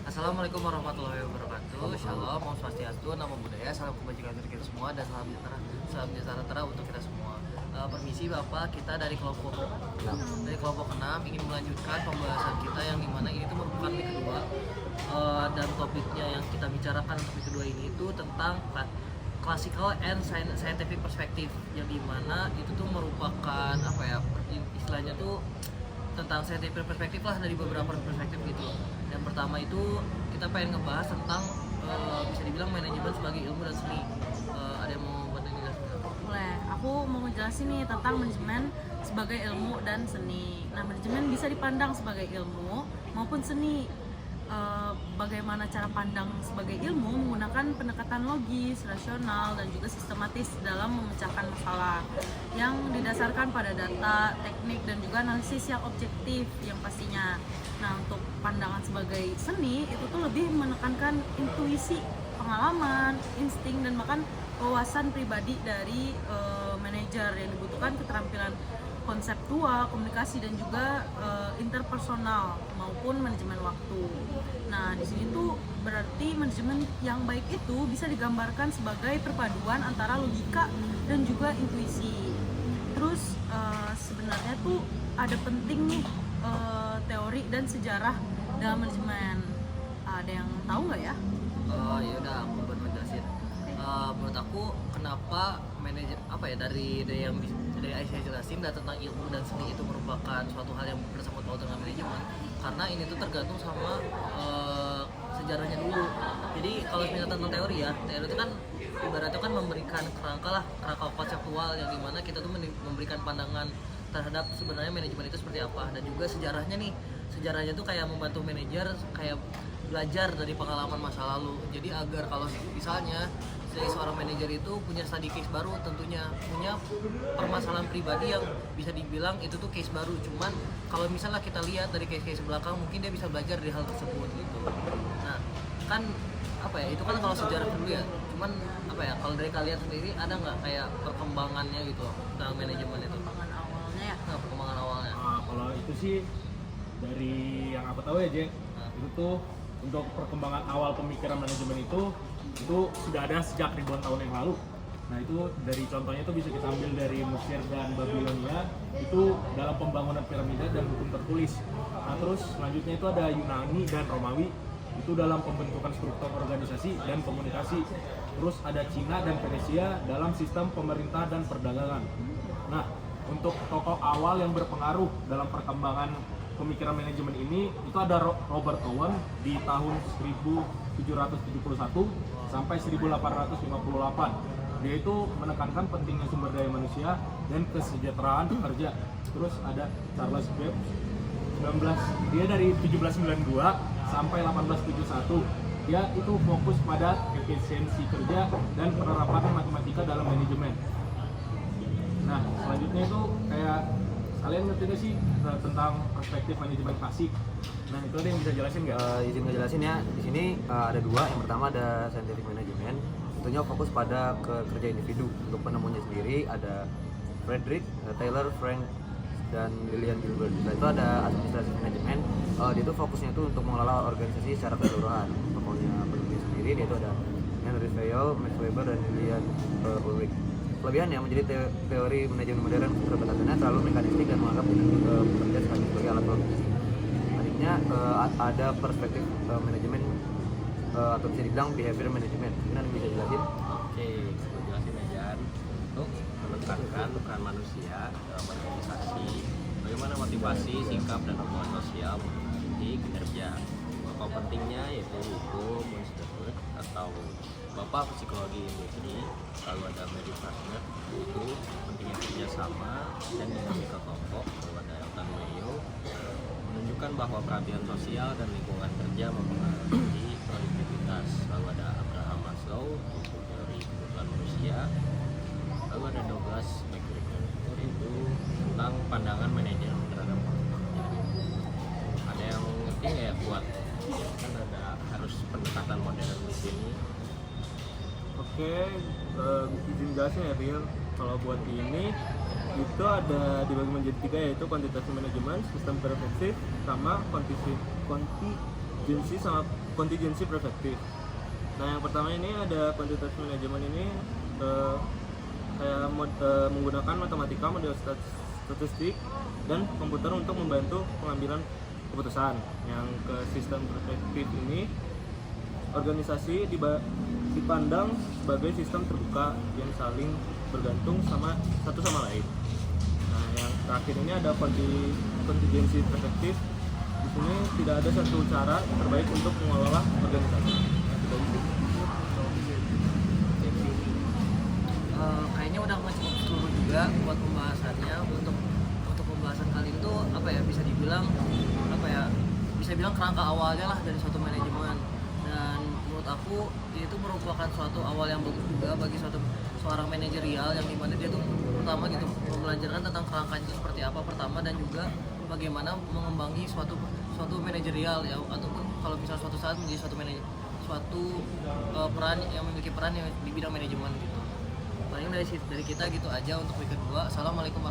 Assalamualaikum warahmatullahi wabarakatuh. Shalom, Om Swastiastu, Namo Buddhaya, salam kebajikan untuk kita semua dan salam sejahtera untuk kita semua. Permisi Bapak, kita dari kelompok 6 ingin melanjutkan pembahasan kita yang dimana ini tuh merupakan week kedua. Dan topiknya yang kita bicarakan untuk week kedua ini itu tentang classical and scientific perspective, yang dimana itu tuh merupakan istilahnya tuh tentang scientific perspektif lah, dari beberapa perspektif gitu. Yang pertama itu kita pengen ngebahas tentang bisa dibilang manajemen sebagai ilmu dan seni. Ada yang mau bantu ngejelasin? Boleh, aku mau ngejelasin nih tentang manajemen sebagai ilmu dan seni. Nah, manajemen bisa dipandang sebagai ilmu maupun seni. Bagaimana cara pandang sebagai ilmu menggunakan pendekatan logis, rasional, dan juga sistematis dalam memecahkan masalah yang didasarkan pada data, teknik, dan juga analisis yang objektif yang pastinya. Nah, untuk pandangan sebagai seni itu tuh lebih menekankan intuisi, pengalaman, insting, dan bahkan wawasan pribadi dari manajer yang dibutuhkan keterampilan konseptual, komunikasi, dan juga interpersonal maupun manajemen waktu. Nah, di sini tuh berarti manajemen yang baik itu bisa digambarkan sebagai perpaduan antara logika dan juga intuisi. Terus sebenarnya tuh ada penting nih teori dan sejarah dalam manajemen. Ada yang tahu nggak ya? Ya udah, aku bantu jelasin. Menurut aku kenapa dari Aisyah jelasin dan tentang ilmu dan seni itu merupakan suatu hal yang bersangkut paut dengan manajemen, karena ini tuh tergantung sama sejarahnya dulu. Jadi kalau misalnya tentang teori itu kan ibaratnya kan memberikan kerangka konseptual, yang dimana kita tuh memberikan pandangan terhadap sebenarnya manajemen itu seperti apa. Dan juga sejarahnya tuh kayak membantu manajer kayak belajar dari pengalaman masa lalu. Jadi agar kalau misalnya seorang manajer itu punya study case baru, tentunya punya permasalahan pribadi yang bisa dibilang itu tuh case baru. Cuman kalau misalnya kita lihat dari case-case belakang, mungkin dia bisa belajar dari hal tersebut gitu. Nah, kan itu kan kalau sejarah dulu ya. Cuman kalau dari kalian sendiri ada nggak kayak perkembangannya gitu tentang manajemen itu? Perkembangan awalnya ya? Nah, perkembangan awalnya. Kalau itu sih dari yang aku tahu ya, Jack, itu tuh untuk perkembangan awal pemikiran manajemen itu sudah ada sejak ribuan tahun yang lalu. Nah, itu dari contohnya itu bisa kita ambil dari Mesir dan Babilonia, itu dalam pembangunan piramida dan hukum tertulis. Nah, terus selanjutnya itu ada Yunani dan Romawi, itu dalam pembentukan struktur organisasi dan komunikasi. Terus ada Cina dan Persia dalam sistem pemerintah dan perdagangan. Nah, untuk tokoh awal yang berpengaruh dalam perkembangan pemikiran manajemen ini itu ada Robert Owen di tahun 1771 sampai 1858. Dia itu menekankan pentingnya sumber daya manusia dan kesejahteraan pekerja. Terus ada Charles Babbage dia dari 1792 sampai 1871. Dia itu fokus pada efisiensi kerja dan penerapan matematika dalam manajemen. Nah, selanjutnya itu kayak kalian ngerti gak sih tentang perspektif manajemen klasik? Nah, itu ada yang bisa jelasin nggak? Izin ngejelasin ya. Di sini ada dua. Yang pertama ada scientific management. Tentunya fokus pada kerja individu. Untuk penemunya sendiri ada Frederick Taylor, Frank, dan Lillian Gilbert. Nah, itu ada administrative management. Dia itu fokusnya itu untuk mengelola organisasi secara keseluruhan. Pokoknya penemunya sendiri dia itu ada Henry Fayol, Max Weber, dan Lillian Ulrich. Kelebihannya menjadi teori manajemen modern keterbatasannya terlalu mekanistik dan menganggap bekerja sebagai alat produksi. Artinya ada perspektif manajemen atau bisa dibilang behavior management. Mungkin Anda bisa jelasin? Oke, aku jelasin aja. Untuk menekankan peran manusia dalam organisasi, bagaimana motivasi, sikap, dan hubungan sosial menjadi kinerja. Pokok pentingnya yaitu hukum Monsterbert atau Bapak Psikologi Industri. Lalu ada Mary Partner, itu pentingnya kerjasama dan dinamika kelompok. Lalu ada Elton Mayo, menunjukkan bahwa perhatian sosial dan lingkungan kerja mempengaruhi produktivitas. Lalu ada Abraham Maslow, itu teori kebutuhan manusia. Lalu ada Douglas McGregor, itu tentang pandangan manajer terhadap pekerja. Ada yang ngerti nggak ya buat? Kan ada harus pendekatan modern di sini. Oke, izin jelasin ya, Bil. Kalau buat ini itu ada dibagi menjadi tiga, yaitu quantitative management, sistem preventif, sama urgency sama contingency perspective. Nah yang pertama ini ada quantitative management ini menggunakan matematika, model statistik, dan komputer untuk membantu pengambilan keputusan. Yang ke sistem perspektif ini organisasi dipandang sebagai sistem terbuka yang saling bergantung satu sama lain. Nah yang terakhir ini ada contingency perspektif. Di sini tidak ada satu cara terbaik untuk mengelola organisasi. Nah, itu dari sini. Kayaknya udah masih seluruh juga buat pembahasannya. Untuk pembahasan kali itu apa ya, bisa dibilang kerangka awalnya lah dari suatu manajemen. Dan menurut aku itu merupakan suatu awal yang bagus juga bagi seorang manajerial, yang dimana dia tuh pertama gitu membelajarkan tentang kerangkanya itu seperti apa pertama, dan juga bagaimana mengembangi suatu manajerial ya, ataupun kalau bisa suatu saat menjadi peran yang memiliki peran yang di bidang manajemen gitu. Paling dari kita gitu aja untuk week kedua. Assalamualaikum